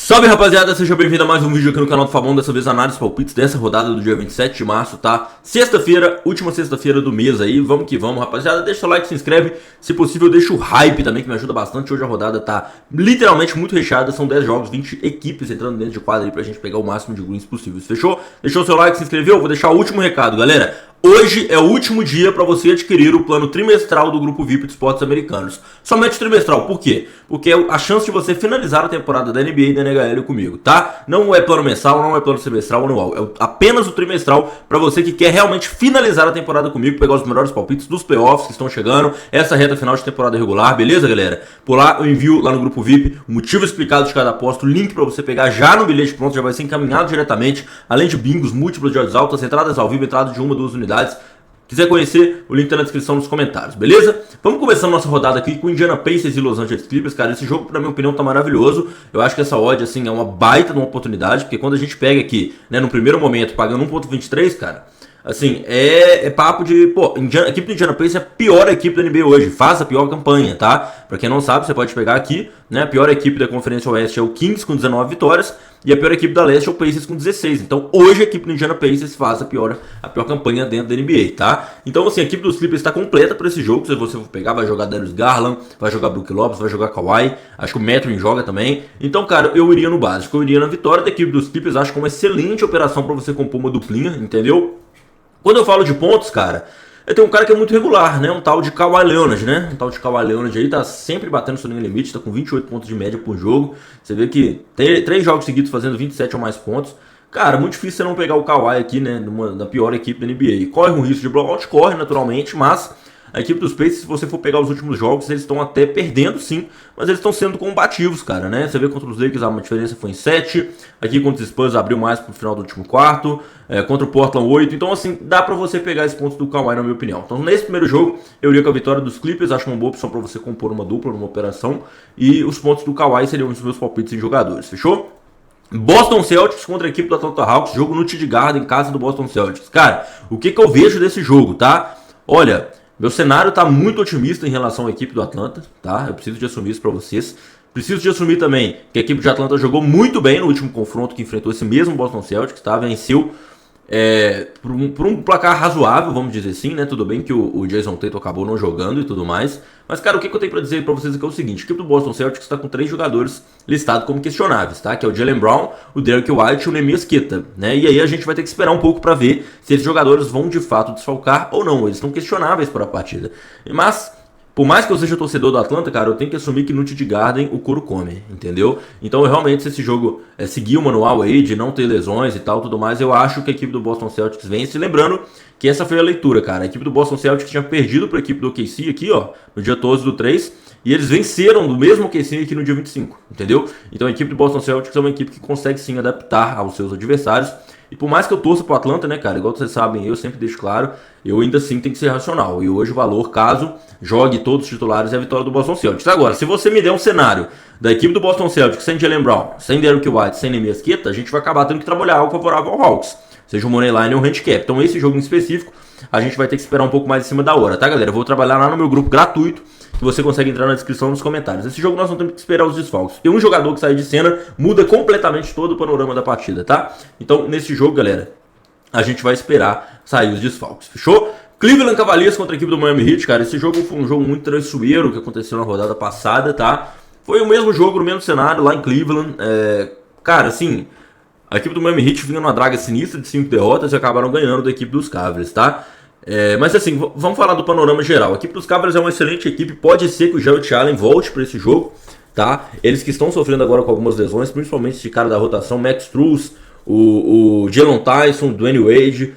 Salve rapaziada, seja bem-vindo a mais um vídeo aqui no canal do Fabão, dessa vez análise palpites dessa rodada do dia 27 de março, tá? Sexta-feira, última sexta-feira do mês aí, vamos que vamos rapaziada, deixa seu like, se inscreve, se possível deixa o hype também que me ajuda bastante. Hoje a rodada tá literalmente muito recheada, são 10 jogos, 20 equipes entrando dentro de quadra aí pra gente pegar o máximo de greens possíveis, fechou? Deixou seu like, se inscreveu? Vou deixar o último recado, galera. Hoje é o último dia para você adquirir o plano trimestral do Grupo VIP de Esportes Americanos. Somente trimestral, por quê? Porque é a chance de você finalizar a temporada da NBA e da NHL comigo, tá? Não é plano mensal, não é plano semestral ou anual. É apenas o trimestral para você que quer realmente finalizar a temporada comigo, pegar os melhores palpites dos playoffs que estão chegando, essa reta final de temporada regular, beleza, galera? Por lá eu envio lá no Grupo VIP o motivo explicado de cada aposta, o link para você pegar já no bilhete pronto, já vai ser encaminhado diretamente, além de bingos múltiplos de odds altas, entradas ao vivo, entrada de uma, duas unidades. Quiser conhecer, o link tá na descrição nos comentários, beleza? Vamos começando nossa rodada aqui com Indiana Pacers e Los Angeles Clippers, cara. Esse jogo, na minha opinião, tá maravilhoso. Eu acho que essa odd, assim, é uma baita de uma oportunidade, porque quando a gente pega aqui, né, no primeiro momento, pagando 1.23, cara, assim, é papo de, pô, a equipe do Indiana Pacers é a pior equipe da NBA hoje, faz a pior campanha, tá? Pra quem não sabe, você pode pegar aqui, né, a pior equipe da Conferência Oeste é o Kings com 19 vitórias, e a pior equipe da Leste é o Pacers com 16. Então hoje a equipe do Indiana Pacers faz a pior campanha dentro da NBA, tá? Então assim, a equipe dos Clippers está completa para esse jogo. Se você for pegar, vai jogar Darius Garland, vai jogar Brook Lopes, vai jogar Kawhi. Acho que o Mathurin joga também. Então, cara, eu iria no básico. Eu iria na vitória da equipe dos Clippers. Acho que é uma excelente operação para você compor uma duplinha, entendeu? Quando eu falo de pontos, cara, tem um cara que é muito regular, né? Um tal de Kawhi Leonard, né? Um tal de Kawhi Leonard aí tá sempre batendo sua linha limite, tá com 28 pontos de média por jogo. Você vê que tem 3 jogos seguidos fazendo 27 ou mais pontos. Cara, muito difícil você não pegar o Kawhi aqui, né? Da pior equipe da NBA. Corre um risco de blowout, corre naturalmente, mas a equipe dos Pacers, se você for pegar os últimos jogos, eles estão até perdendo sim, mas eles estão sendo combativos, cara, né? Você vê contra os Lakers a diferença foi em 7, aqui contra os Spurs abriu mais pro final do último quarto, contra o Portland 8, então assim, dá pra você pegar esse ponto do Kawhi na minha opinião. Então nesse primeiro jogo, eu iria com a vitória dos Clippers, acho uma boa opção pra você compor uma dupla, numa operação, e os pontos do Kawhi seriam os meus palpites em jogadores, fechou? Boston Celtics contra a equipe do Atlanta Hawks, jogo no TD Garden, em casa do Boston Celtics. Cara, o que eu vejo desse jogo, tá? Olha, meu cenário tá muito otimista em relação à equipe do Atlanta, tá? Eu preciso de assumir isso pra vocês. Preciso de assumir também que a equipe de Atlanta jogou muito bem no último confronto que enfrentou esse mesmo Boston Celtics, tá? Venceu por um placar razoável, vamos dizer assim, né? Tudo bem que o Jason Tatum acabou não jogando e tudo mais. Mas, cara, o que eu tenho pra dizer pra vocês aqui é o seguinte: a equipe do Boston Celtics tá com 3 jogadores listados como questionáveis, tá? Que é o Jaylen Brown, o Derrick White e o Neemias Queta, né? E aí a gente vai ter que esperar um pouco pra ver se esses jogadores vão de fato desfalcar ou não. Eles estão questionáveis para a partida. Mas, por mais que eu seja torcedor do Atlanta, cara, eu tenho que assumir que no TD Garden o couro come, entendeu? Então, realmente, se esse jogo seguir o manual aí de não ter lesões e tal, tudo mais, eu acho que a equipe do Boston Celtics vence. Lembrando que essa foi a leitura, cara. A equipe do Boston Celtics tinha perdido para a equipe do OKC aqui, ó, no dia 12 do 3, e eles venceram do mesmo OKC aqui no dia 25, entendeu? Então, a equipe do Boston Celtics é uma equipe que consegue sim adaptar aos seus adversários. E por mais que eu torça pro Atlanta, né, cara, igual vocês sabem, eu sempre deixo claro, eu ainda assim tenho que ser racional. E hoje o valor, caso jogue todos os titulares, é a vitória do Boston Celtics. Agora, se você me der um cenário da equipe do Boston Celtics sem Jaylen Brown, sem Derrick White, sem Neemias Queta, a gente vai acabar tendo que trabalhar algo favorável ao Hawks, seja o Moneyline ou o Handicap. Então esse jogo em específico, a gente vai ter que esperar um pouco mais em cima da hora, tá, galera? Eu vou trabalhar lá no meu grupo gratuito, que você consegue entrar na descrição nos comentários. Esse jogo nós não temos que esperar os desfalques. Tem um jogador que sair de cena, muda completamente todo o panorama da partida, tá? Então, nesse jogo, galera, a gente vai esperar sair os desfalques, fechou? Cleveland Cavaliers contra a equipe do Miami Heat, cara. Esse jogo foi um jogo muito traiçoeiro que aconteceu na rodada passada, tá? Foi o mesmo jogo, no mesmo cenário, lá em Cleveland. Cara, assim, a equipe do Miami Heat vinha numa draga sinistra de 5 derrotas e acabaram ganhando da equipe dos Cavaliers, tá? Mas assim, vamos falar do panorama geral. A equipe dos Cavaliers é uma excelente equipe. Pode ser que o Jarrett Allen volte para esse jogo, tá? Eles que estão sofrendo agora com algumas lesões, principalmente esse cara da rotação, Max Strus, o Jalen Tyson, Dwayne Wade.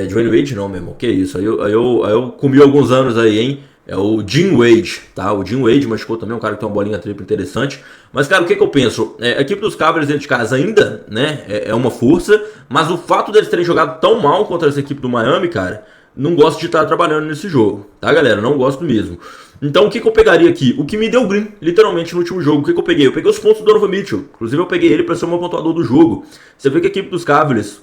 Dwayne Wade não, meu irmão, que isso? Aí eu comi alguns anos aí, hein? É o Jim Wade, tá? O Jim Wade machucou também, um cara que tem uma bolinha tripla interessante. Mas, cara, o que eu penso? A equipe dos Cavaliers dentro de casa ainda, né, é uma força, mas o fato deles terem jogado tão mal contra essa equipe do Miami, cara, não gosto de estar trabalhando nesse jogo, tá, galera? Não gosto mesmo. Então, o que eu pegaria aqui? O que me deu green, literalmente, no último jogo. O que eu peguei? Eu peguei os pontos do Donovan Mitchell. Inclusive, eu peguei ele para ser o meu pontuador do jogo. Você vê que a equipe dos Cavaliers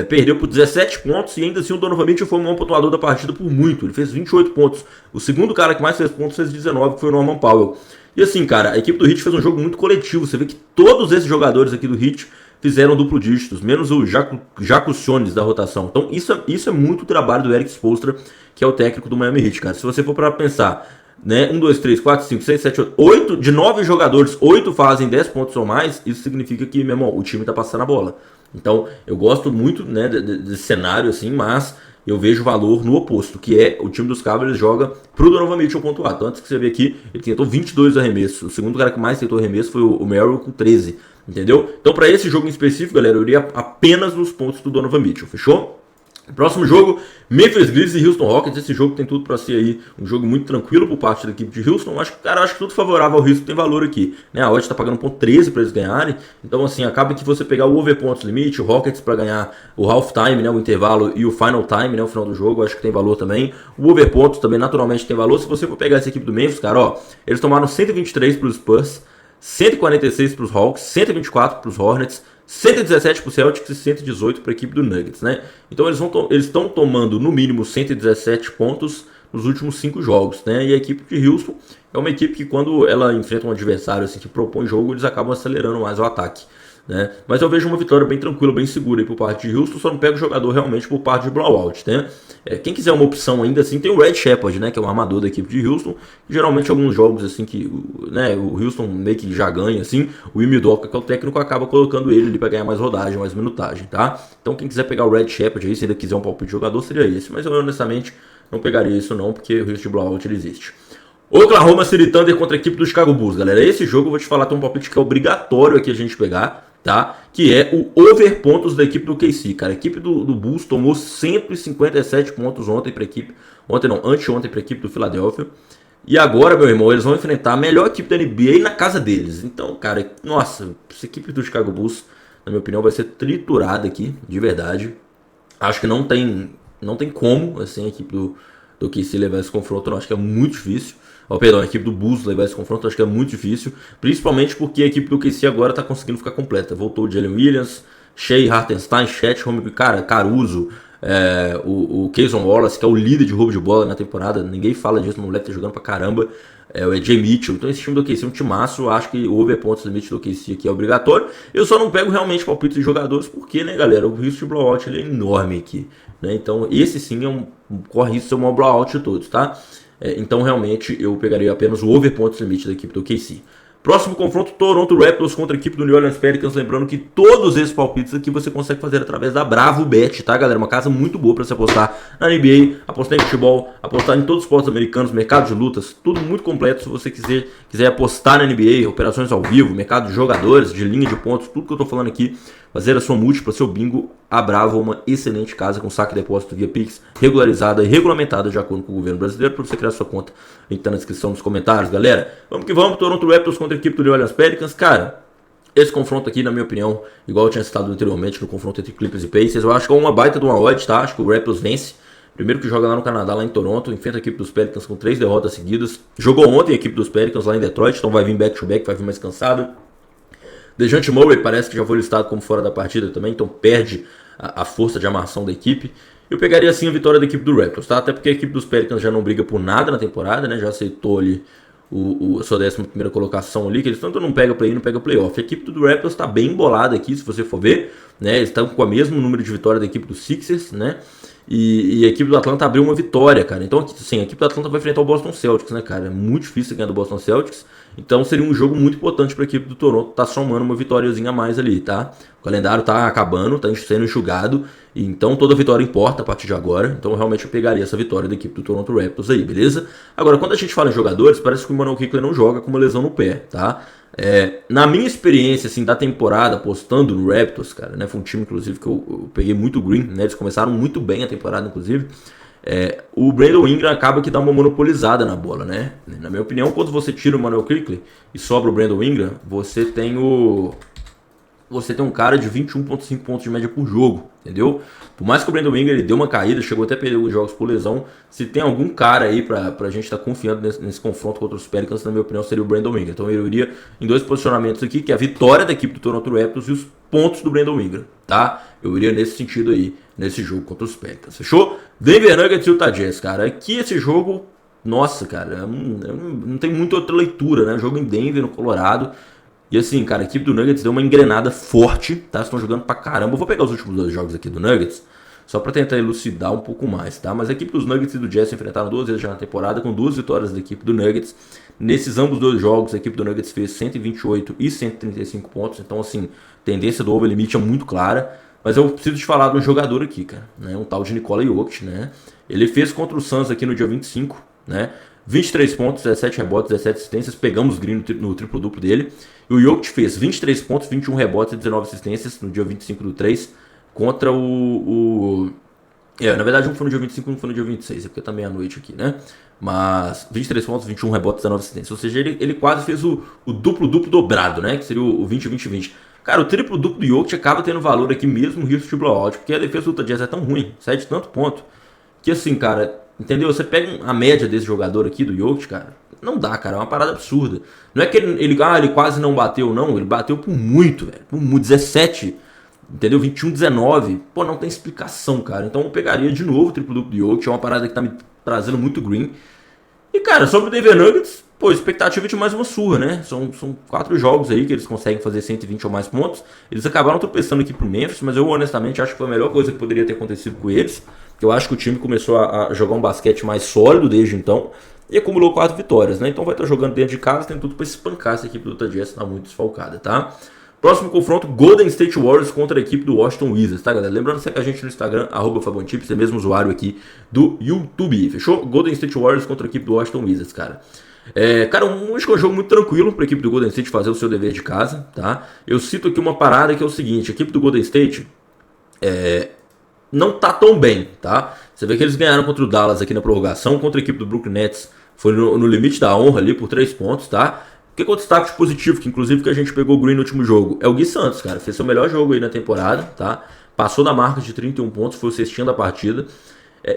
perdeu por 17 pontos e ainda assim o Donovan Mitchell foi o maior pontuador da partida por muito. Ele fez 28 pontos. O segundo cara que mais fez pontos fez 19, que foi o Norman Powell. E assim, cara, a equipe do Heat fez um jogo muito coletivo. Você vê que todos esses jogadores aqui do Heat fizeram duplo dígitos, menos o Jaco Siones da rotação. Então isso é muito trabalho do Erik Spoelstra, que é o técnico do Miami Heat, cara. Se você for para pensar, né, 1, 2, 3, 4, 5, 6, 7, 8, de 9 jogadores, 8 fazem 10 pontos ou mais, isso significa que, meu irmão, o time tá passando a bola. Então, eu gosto muito, né, desse cenário, assim, mas eu vejo valor no oposto, que é o time dos Cavaliers joga pro Donovan Mitchell pontuar. Então, antes que você vê aqui, ele tentou 22 arremessos. O segundo cara que mais tentou arremesso foi o Merrill com 13, entendeu? Então, para esse jogo em específico, galera, eu iria apenas nos pontos do Donovan Mitchell, fechou? Próximo jogo, Memphis Grizzlies e Houston Rockets. Esse jogo tem tudo para ser aí um jogo muito tranquilo por parte da equipe de Houston. Acho que tudo favorável ao Houston tem valor aqui, né? A odd tá pagando 1.13 para eles ganharem. Então assim, acaba que você pegar o over pontos limite, o Rockets para ganhar o half time, né, o intervalo, e o final time, né, o final do jogo, acho que tem valor também. O over pontos também naturalmente tem valor. Se você for pegar essa equipe do Memphis, cara, ó, eles tomaram 123 para os Spurs, 146 para os Hawks, 124 para os Hornets, 117 para o Celtics e 118 para a equipe do Nuggets, né? Então eles estão tomando no mínimo 117 pontos nos últimos 5 jogos, né? E a equipe de Houston é uma equipe que quando ela enfrenta um adversário assim, que propõe jogo, eles acabam acelerando mais o ataque, né? Mas eu vejo uma vitória bem tranquila, bem segura aí por parte de Houston, só não pega o jogador realmente por parte de blowout, né? Quem quiser uma opção ainda assim, tem o Red Shepard, né, que é o armador da equipe de Houston. Geralmente alguns jogos assim que, né, o Houston meio que já ganha assim, o Ime Udoka, que é o técnico, acaba colocando ele ali para ganhar mais rodagem, mais minutagem, tá? Então quem quiser pegar o Red Shepard aí, se ainda quiser um palpite de jogador, seria esse, mas eu honestamente não pegaria isso não, porque o risco de blowout ele existe. Oklahoma City Thunder contra a equipe do Chicago Bulls, galera. Esse jogo eu vou te falar, tem um palpite que é obrigatório aqui a gente pegar, tá? Que é o over pontos da equipe do KC, cara. A equipe do Bulls tomou 157 pontos ontem pra equipe, anteontem pra equipe do Philadelphia. E agora, meu irmão, eles vão enfrentar a melhor equipe da NBA na casa deles. Então, cara, nossa, essa equipe do Chicago Bulls, na minha opinião, vai ser triturada aqui, de verdade. Acho que não tem como, assim, a equipe do KC levar esse confronto, não. Acho que é muito difícil. A equipe do Bulls levar esse confronto, acho que é muito difícil, principalmente porque a equipe do KC agora tá conseguindo ficar completa. Voltou o Jalen Williams, Shea, Hartenstein, Chet, cara, Caruso, o Cason Wallace, que é o líder de roubo de bola na temporada. Ninguém fala disso, o moleque tá jogando pra caramba. O AJ Mitchell. Então esse time do KC é um timaço. Acho que o over pontos limite do KC aqui é obrigatório. Eu só não pego realmente palpites de jogadores, porque, né, galera, o risco de blowout ele é enorme aqui, né? Então esse sim corre risco de ser o maior blowout de todos, tá? Então realmente eu pegaria apenas o over pontos limite da equipe do KC. Próximo confronto, Toronto Raptors contra a equipe do New Orleans Pelicans. Lembrando que todos esses palpites aqui você consegue fazer através da Bravo Bet, tá, galera? Uma casa muito boa para você apostar na NBA, apostar em futebol, apostar em todos os esportes americanos, mercado de lutas, tudo muito completo. Se você quiser apostar na NBA, operações ao vivo, mercado de jogadores, de linha de pontos, tudo que eu tô falando aqui, fazer a sua múltipla, seu bingo, a Bravo é uma excelente casa com saque de depósito via Pix, regularizada e regulamentada de acordo com o governo brasileiro, para você criar sua conta. O link tá na descrição nos comentários, galera. Vamos que vamos, Toronto Raptors contra a equipe do New Orleans Pelicans. Cara, esse confronto aqui, na minha opinião, igual eu tinha citado anteriormente no confronto entre Clippers e Pacers, eu acho que é uma baita de uma odd, tá? Acho que o Raptors vence. Primeiro que joga lá no Canadá, lá em Toronto, enfrenta a equipe dos Pelicans com 3 derrotas seguidas. Jogou ontem a equipe dos Pelicans lá em Detroit, então vai vir back-to-back, vai vir mais cansado. DeJounte Murray parece que já foi listado como fora da partida também, então perde a força de amarração da equipe. Eu pegaria assim a vitória da equipe do Raptors, tá? Até porque a equipe dos Pelicans já não briga por nada na temporada, né? Já aceitou ali a sua 11ª colocação ali, que eles tanto não pegam play-in, não pegam playoff. A equipe do Raptors tá bem embolada aqui, se você for ver, né? Eles estão com o mesmo número de vitória da equipe do Sixers, né? E a equipe do Atlanta abriu uma vitória, cara. Então, assim, a equipe do Atlanta vai enfrentar o Boston Celtics, né, cara? É muito difícil ganhar do Boston Celtics. Então, seria um jogo muito importante para a equipe do Toronto. Tá somando uma vitóriazinha a mais ali, tá? O calendário tá acabando, tá sendo enxugado. Então, toda vitória importa a partir de agora. Então, realmente, eu pegaria essa vitória da equipe do Toronto Raptors aí, beleza? Agora, quando a gente fala em jogadores, parece que o Emmanuel Quickley não joga com uma lesão no pé, tá? Na minha experiência, assim, da temporada, apostando no Raptors, cara, né? Foi um time, inclusive, que eu peguei muito green, né? Eles começaram muito bem a temporada, inclusive. O Brandon Ingram acaba que dá uma monopolizada na bola, né? Na minha opinião, quando você tira o Emmanuel Quickley e sobra o Brandon Ingram, você tem um cara de 21,5 pontos de média por jogo, entendeu? Por mais que o Brandon Ingram ele deu uma caída, chegou até a perder os jogos por lesão, se tem algum cara aí pra gente estar confiando nesse confronto contra os Pelicans, na minha opinião, seria o Brandon Ingram. Então eu iria em 2 posicionamentos aqui, que é a vitória da equipe do Toronto Raptors e os pontos do Brandon Ingram, tá? tá? Eu iria nesse sentido aí, nesse jogo contra os Pelicans, fechou? Denver Nuggets e Utah Jazz, cara. Aqui esse jogo, nossa, cara, não tem muita outra leitura, né? Jogo em Denver, no Colorado. E assim, cara, a equipe do Nuggets deu uma engrenada forte, tá? Estão jogando pra caramba. Eu vou pegar os últimos 2 jogos aqui do Nuggets, só pra tentar elucidar um pouco mais, tá? Mas a equipe dos Nuggets e do Jazz se enfrentaram 2 vezes já na temporada, com 2 vitórias da equipe do Nuggets. Nesses ambos 2 jogos, a equipe do Nuggets fez 128 e 135 pontos. Então, assim, a tendência do over-limit é muito clara. Mas eu preciso te falar de um jogador aqui, cara, né? Um tal de Nikola Jokic, né? Ele fez contra o Suns aqui no dia 25, né? 23 pontos, 17 rebotes, 17 assistências. Pegamos green no triplo-duplo dele. E o Jokic fez 23 pontos, 21 rebotes e 19 assistências no dia 25 do 3 contra na verdade um foi no dia 25 e um foi no dia 26, é porque tá meia-noite aqui, né? Mas 23 pontos, 21 rebotes e 19 assistências. Ou seja, ele quase fez o duplo-duplo dobrado, né? Que seria o 20-20-20. Cara, o triplo-duplo do Jokic acaba tendo valor aqui mesmo no risco de blowout, porque a defesa do Utah Jazz é tão ruim, sai de tanto ponto, que assim, cara, entendeu? Você pega a média desse jogador aqui, do Jokic, cara, não dá, cara, é uma parada absurda. Não é que ele quase não bateu, não, ele bateu por muito, velho, por muito, 17, entendeu? 21-19, pô, não tem explicação, cara. Então eu pegaria de novo o triplo-duplo do Jokic, é uma parada que tá me trazendo muito green. E, cara, sobre o Denver Nuggets, pô, expectativa de mais uma surra, né? São 4 jogos aí que eles conseguem fazer 120 ou mais pontos. Eles acabaram tropeçando aqui pro Memphis, mas eu honestamente acho que foi a melhor coisa que poderia ter acontecido com eles. Eu acho que o time começou a jogar um basquete mais sólido desde então e acumulou 4 vitórias, né? Então vai estar jogando dentro de casa, tem tudo pra espancar essa equipe do Utah Jazz, tá muito desfalcada, tá? Próximo confronto, Golden State Warriors contra a equipe do Washington Wizards, tá, galera? Lembrando, segue a gente no Instagram, @FabonTips, é mesmo usuário aqui do YouTube, fechou? Golden State Warriors contra a equipe do Washington Wizards, cara. Cara, acho que é um jogo muito tranquilo para a equipe do Golden State fazer o seu dever de casa, tá? Eu cito aqui uma parada que é o seguinte, a equipe do Golden State não tá tão bem, tá? Você vê que eles ganharam contra o Dallas aqui na prorrogação, contra a equipe do Brooklyn Nets, foi no limite da honra ali por 3 pontos, tá? O que é o destaque de positivo, que inclusive que a gente pegou o green no último jogo, é o Gui Santos, cara, fez seu melhor jogo aí na temporada, tá? Passou da marca de 31 pontos, foi o cestinho da partida.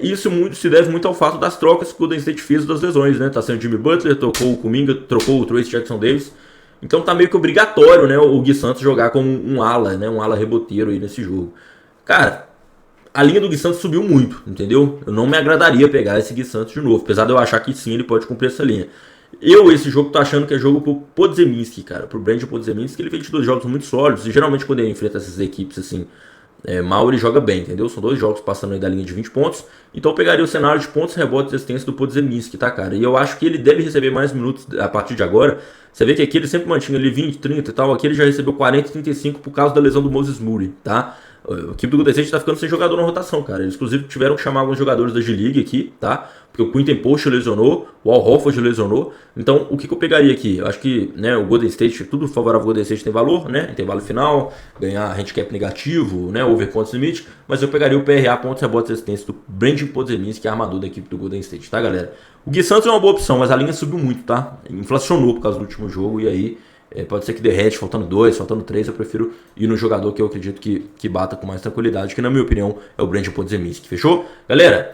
Isso se deve muito ao fato das trocas que o Golden State fez das lesões, né? Tá sendo Jimmy Butler, trocou o Kuminga, trocou o Trace Jackson Davis. Então tá meio que obrigatório, né, o Gui Santos jogar como um ala, né? Um ala reboteiro aí nesse jogo. Cara, a linha do Gui Santos subiu muito, entendeu? Eu não me agradaria pegar esse Gui Santos de novo, apesar de eu achar que sim, ele pode cumprir essa linha. Esse jogo, tô achando que é jogo pro Podziemski, cara. Pro Brandon Podziemski, ele fez 2 jogos muito sólidos. E geralmente quando ele enfrenta essas equipes assim, mal, ele joga bem, entendeu? São 2 jogos passando aí da linha de 20 pontos. Então eu pegaria o cenário de pontos, rebotes e assistência do Podziemski, tá, cara? E eu acho que ele deve receber mais minutos a partir de agora. Você vê que aqui ele sempre mantinha ali 20, 30 e tal. Aqui ele já recebeu 40 e 35 por causa da lesão do Moses Moody, tá? A equipe do Golden State tá ficando sem jogador na rotação, cara. Eles inclusive tiveram que chamar alguns jogadores da G-League aqui, tá? Porque o Quinton Post lesionou, o Al Horford lesionou. Então, o que eu pegaria aqui? Eu acho que, né, o Golden State, tudo favorável ao Golden State tem valor, né? Intervalo final, ganhar handicap negativo, né? Over pontos limite. Mas eu pegaria o PRA, pontos, rebotes e assistência do Brandon Podziemski, que é armador da equipe do Golden State, tá, galera? O Gui Santos é uma boa opção, mas a linha subiu muito, tá? Inflacionou por causa do último jogo e aí pode ser que derrete, faltando 2, faltando 3, eu prefiro ir no jogador que eu acredito que bata com mais tranquilidade, que na minha opinião é o Brandon Podziemski, fechou? Galera,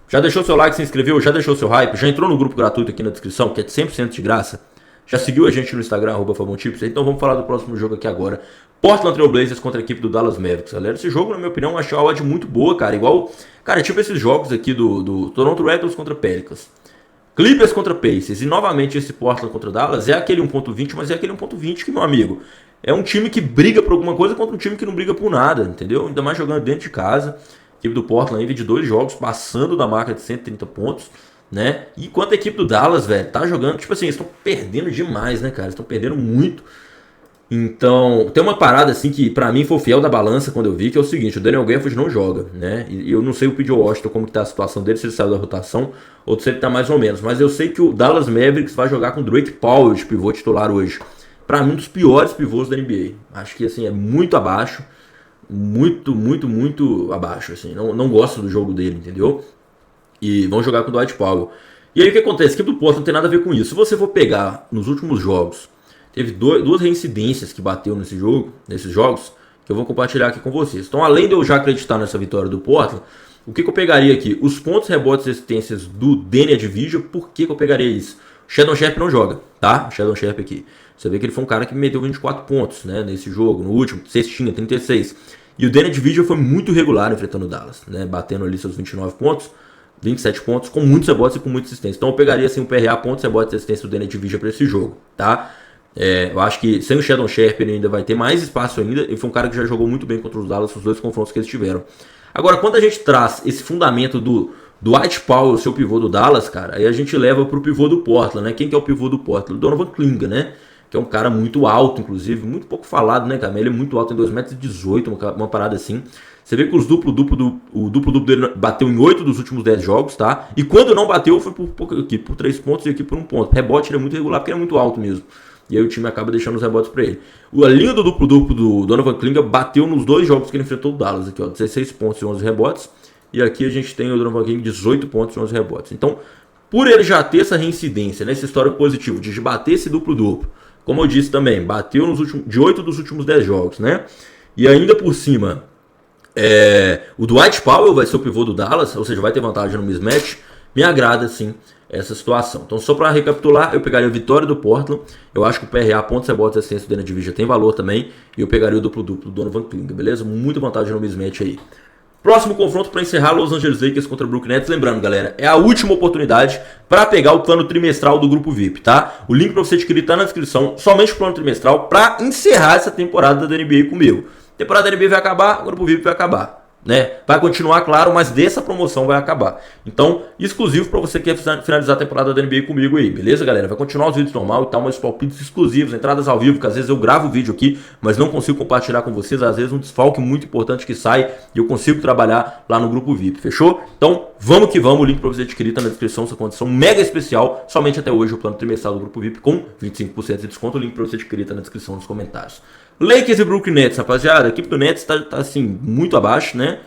já deixou seu like, se inscreveu, já deixou seu hype, já entrou no grupo gratuito aqui na descrição, que é 100% de graça, já seguiu a gente no Instagram, @FabonTips, então vamos falar do próximo jogo aqui agora. Portland Trail Blazers contra a equipe do Dallas Mavericks, galera. Esse jogo, na minha opinião, eu achei uma odd muito boa, cara, igual, cara, tipo esses jogos aqui do Toronto Raptors contra Pelicans. Clippers contra Pacers, e novamente esse Portland contra Dallas, é aquele 1.20, mas é aquele 1.20 que, meu amigo, é um time que briga por alguma coisa contra um time que não briga por nada, entendeu? Ainda mais jogando dentro de casa. A equipe do Portland ainda de 2 jogos, passando da marca de 130 pontos, né? E enquanto a equipe do Dallas, velho, tá jogando, tipo assim, eles estão perdendo demais, né, cara? Eles estão perdendo muito. Então, tem uma parada assim que pra mim foi o fiel da balança quando eu vi, que é o seguinte, o Daniel Gafford não joga, né? E eu não sei o P.J. Washington como que tá a situação dele, se ele saiu da rotação ou se ele tá mais ou menos, mas eu sei que o Dallas Mavericks vai jogar com o Drake Powell de pivô titular hoje. Pra mim, um dos piores pivôs da NBA. Acho que assim, é muito abaixo, muito abaixo, assim. Não gosto do jogo dele, entendeu? E vão jogar com o Dwight Powell. E aí o que acontece? A equipe do Portland não tem nada a ver com isso. Se você for pegar nos últimos jogos, teve 2 reincidências que bateu nesses jogos, que eu vou compartilhar aqui com vocês. Então, além de eu já acreditar nessa vitória do Portland, o que eu pegaria aqui? Os pontos, rebotes e assistências do Danny Advision. Por que eu pegaria isso? O Sheldon Sharpe não joga, tá? O Sheldon Sharpe aqui. Você vê que ele foi um cara que meteu 24 pontos, né, nesse jogo, no último, cestinha, 36. E o Danny Division foi muito regular enfrentando o Dallas, né? Batendo ali seus 29 pontos, 27 pontos, com muitos rebotes e com muita assistência. Então eu pegaria assim o PRA, pontos, rebotes e assistência do Danny Division para esse jogo, tá? Eu acho que sem o Sheldon Sharpe ele ainda vai ter mais espaço ainda. Ele foi um cara que já jogou muito bem contra os Dallas, os dois confrontos que eles tiveram. Agora, quando a gente traz esse fundamento do Dwight Powell, seu pivô do Dallas, cara, aí a gente leva pro pivô do Portland, né? Quem que é o pivô do Portland? O Donovan Clingan, né? Que é um cara muito alto, inclusive, muito pouco falado, né, cara? Ele é muito alto, tem 2,18 m, uma parada assim. Você vê que o duplo-duplo dele bateu em 8 dos últimos 10 jogos, tá? E quando não bateu, foi por 3 pontos e aqui por 1 ponto. Rebote ele é muito regular, porque ele é muito alto mesmo. E aí o time acaba deixando os rebotes pra ele. A linha do duplo-duplo do Donovan Clingan bateu nos 2 jogos que ele enfrentou o Dallas. Aqui, ó, 16 pontos e 11 rebotes. E aqui a gente tem o Donovan Clingan 18 pontos e 11 rebotes. Então, por ele já ter essa reincidência, né, esse histórico positivo de bater esse duplo-duplo, como eu disse também, bateu de 8 dos últimos 10 jogos, né? E ainda por cima, o Dwight Powell vai ser o pivô do Dallas, ou seja, vai ter vantagem no mismatch. Me agrada, sim, essa situação. Então, só para recapitular, eu pegaria a vitória do Portland. Eu acho que o PRA, pontos, rebotes e assistência do Danny Division tem valor também. E eu pegaria o duplo-duplo do Donovan Clingan, beleza? Muita vantagem no mismatch aí. Próximo confronto para encerrar, Los Angeles Lakers contra Brooklyn Nets. Lembrando, galera, é a última oportunidade para pegar o plano trimestral do Grupo VIP, tá? O link para você adquirir tá na descrição, somente o plano trimestral para encerrar essa temporada da NBA comigo. A temporada da NBA vai acabar, o Grupo VIP vai acabar, né? Vai continuar, claro, mas dessa promoção vai acabar. Então, exclusivo para você que quer finalizar a temporada da NBA comigo aí, beleza, galera? Vai continuar os vídeos normal e tal, mas palpites exclusivos, entradas ao vivo, que às vezes eu gravo o vídeo aqui, mas não consigo compartilhar com vocês, às vezes um desfalque muito importante que sai e eu consigo trabalhar lá no Grupo VIP, fechou? Então, vamos que vamos, o link para você adquirir tá na descrição, essa condição mega especial, somente até hoje o plano trimestral do Grupo VIP com 25% de desconto, o link para você adquirir tá na descrição nos comentários. Lakers e Brooklyn Nets, rapaziada, a equipe do Nets tá assim, muito abaixo, né?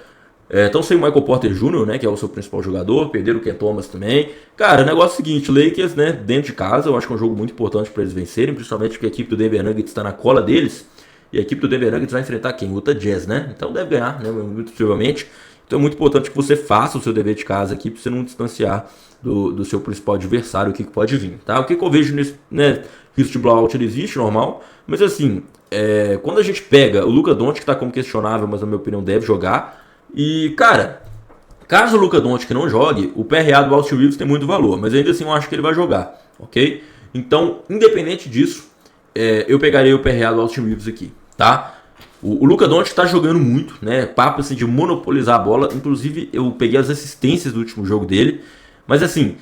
Então sem o Michael Porter Jr., né, que é o seu principal jogador, perderam o Ken Thomas também. Cara, o negócio é o seguinte, Lakers, né, dentro de casa, eu acho que é um jogo muito importante para eles vencerem, principalmente porque a equipe do Denver Nuggets está na cola deles, e a equipe do Denver Nuggets vai enfrentar quem? O Utah Jazz, né? Então deve ganhar, né, muito possivelmente. Então é muito importante que você faça o seu dever de casa aqui, para você não distanciar do seu principal adversário, o que pode vir, tá? O que eu vejo nisso, né, risco de blowout ele existe, normal, mas assim, quando a gente pega o Luka Doncic, que está como questionável, mas na minha opinião deve jogar. E, cara, caso o Luka Doncic não jogue, o PRA do Austin Reeves tem muito valor, mas ainda assim eu acho que ele vai jogar, ok? Então, independente disso, eu pegaria o PRA do Austin Reeves aqui, tá? O Luka Doncic tá jogando muito, né? Papo assim de monopolizar a bola, inclusive eu peguei as assistências do último jogo dele, mas assim,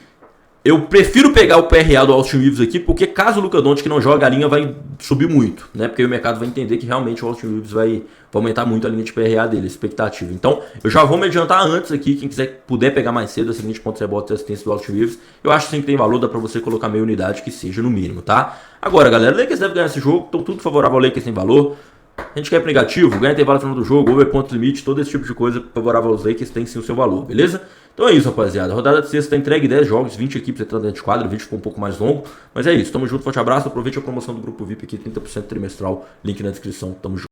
eu prefiro pegar o PRA do Austin Reeves aqui, porque caso o Luka Doncic não jogue, a linha vai subir muito, né? Porque o mercado vai entender que realmente o Austin Reeves vai aumentar muito a linha de PRA dele, expectativa. Então, eu já vou me adiantar antes aqui, quem puder pegar mais cedo, a seguinte ponto de rebote e assistência do Austin Reeves, eu acho sim que tem valor, dá pra você colocar meia unidade que seja no mínimo, tá? Agora, galera, o Lakers deve ganhar esse jogo, então tudo favorável ao Lakers tem valor. A gente quer ir pro negativo, ganha intervalo no final do jogo, over ponto limite, todo esse tipo de coisa favorável aos Lakers tem sim o seu valor, beleza? Então é isso, rapaziada. A rodada de sexta tá entregue, 10 jogos, 20 equipes entrando dentro de quadra, o vídeo ficou um pouco mais longo, mas é isso. Tamo junto, forte abraço, aproveite a promoção do Grupo VIP aqui, 30% trimestral, link na descrição, tamo junto.